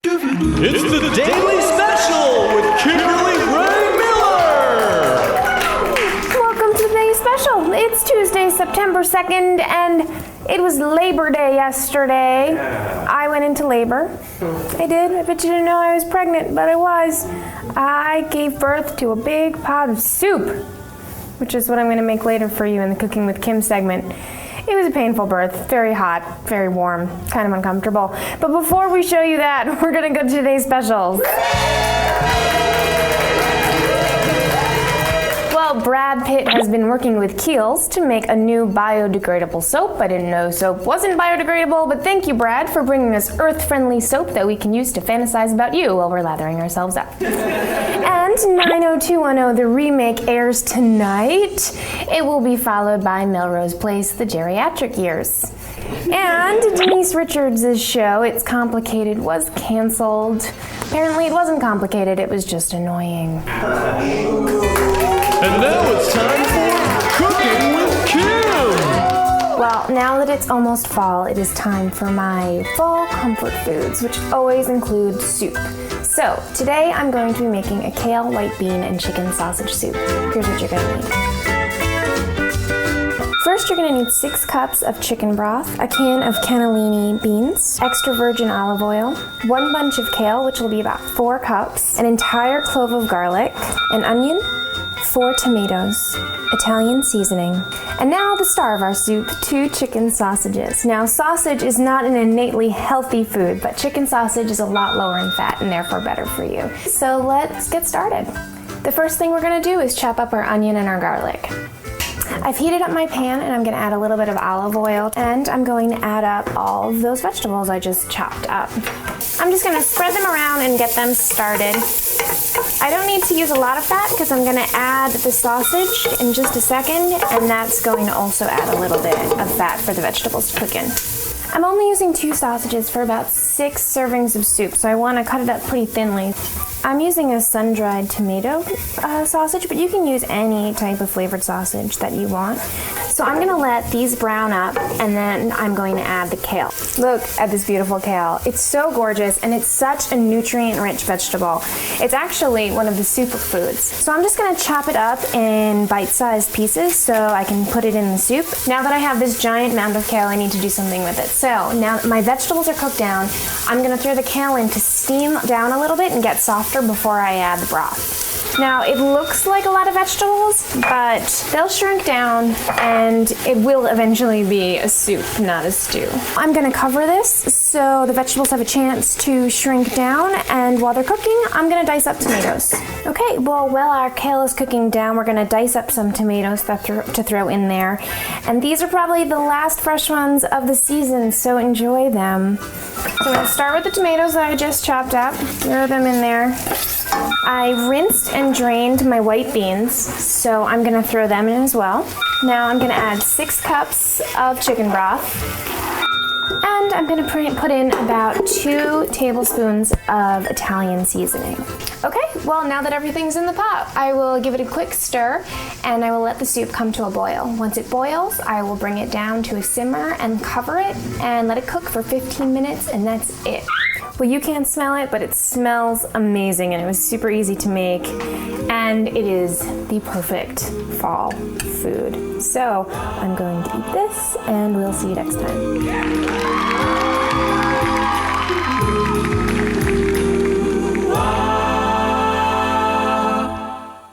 It's the Daily Special with Kimberly Ray Miller! Welcome to the Daily Special. It's Tuesday, September 2nd, and it was Labor Day yesterday. I went into labor. I did. I bet you didn't know I was pregnant, but I was. I gave birth to a big pot of soup, which is what I'm going to make later for you in the Cooking with Kim segment. It was a painful birth, very hot, very warm, kind of uncomfortable. But before we show you that, we're gonna go to today's specials. Well, Brad Pitt has been working with Kale's to make a new biodegradable soap. I didn't know soap wasn't biodegradable, but thank you, Brad, for bringing us earth-friendly soap that we can use to fantasize about you while we're lathering ourselves up. And 90210, the remake, airs tonight. It will be followed by Melrose Place, the geriatric years. And Denise Richards' show, It's Complicated, was canceled. Apparently it wasn't complicated, it was just annoying. And now it's time for Cooking with Kim! Well, now that it's almost fall, it is time for my fall comfort foods, which always include soup. So, today I'm going to be making a kale, white bean, and chicken sausage soup. Here's what you're gonna need. First, you're gonna need 6 cups of chicken broth, a can of cannellini beans, extra virgin olive oil, 1 bunch of kale, which will be about 4 cups, an entire clove of garlic, an onion, 4 tomatoes, Italian seasoning, and now the star of our soup, 2 chicken sausages. Now, sausage is not an innately healthy food, but chicken sausage is a lot lower in fat and therefore better for you. So let's get started. The first thing we're gonna do is chop up our onion and our garlic. I've heated up my pan and I'm gonna add a little bit of olive oil, and I'm going to add up all of those vegetables I just chopped up. I'm just gonna spread them around and get them started. I don't need to use a lot of fat because I'm gonna add the sausage in just a second, and that's going to also add a little bit of fat for the vegetables to cook in. I'm only using 2 sausages for about 6 servings of soup, so I wanna cut it up pretty thinly. I'm using a sun-dried tomato sausage, but you can use any type of flavored sausage that you want. So I'm gonna let these brown up, and then I'm going to add the kale. Look at this beautiful kale. It's so gorgeous, and it's such a nutrient-rich vegetable. It's actually one of the superfoods. So I'm just gonna chop it up in bite-sized pieces so I can put it in the soup. Now that I have this giant mound of kale, I need to do something with it. So now that my vegetables are cooked down, I'm gonna throw the kale in to steam down a little bit and get softer before I add the broth. Now, it looks like a lot of vegetables, but they'll shrink down and it will eventually be a soup, not a stew. I'm gonna cover this so the vegetables have a chance to shrink down, and while they're cooking, I'm gonna dice up tomatoes. Okay, well, while our kale is cooking down, we're gonna dice up some tomatoes to throw in there. And these are probably the last fresh ones of the season, so enjoy them. So I'm gonna start with the tomatoes that I just chopped up, throw them in there. I rinsed and drained my white beans, so I'm gonna throw them in as well. Now I'm gonna add 6 cups of chicken broth, and I'm gonna put in about 2 tablespoons of Italian seasoning. Okay, well, now that everything's in the pot, I will give it a quick stir, and I will let the soup come to a boil. Once it boils, I will bring it down to a simmer and cover it and let it cook for 15 minutes, and that's it. Well, you can't smell it, but it smells amazing, and it was super easy to make, and it is the perfect fall food. So I'm going to eat this, and we'll see you next time.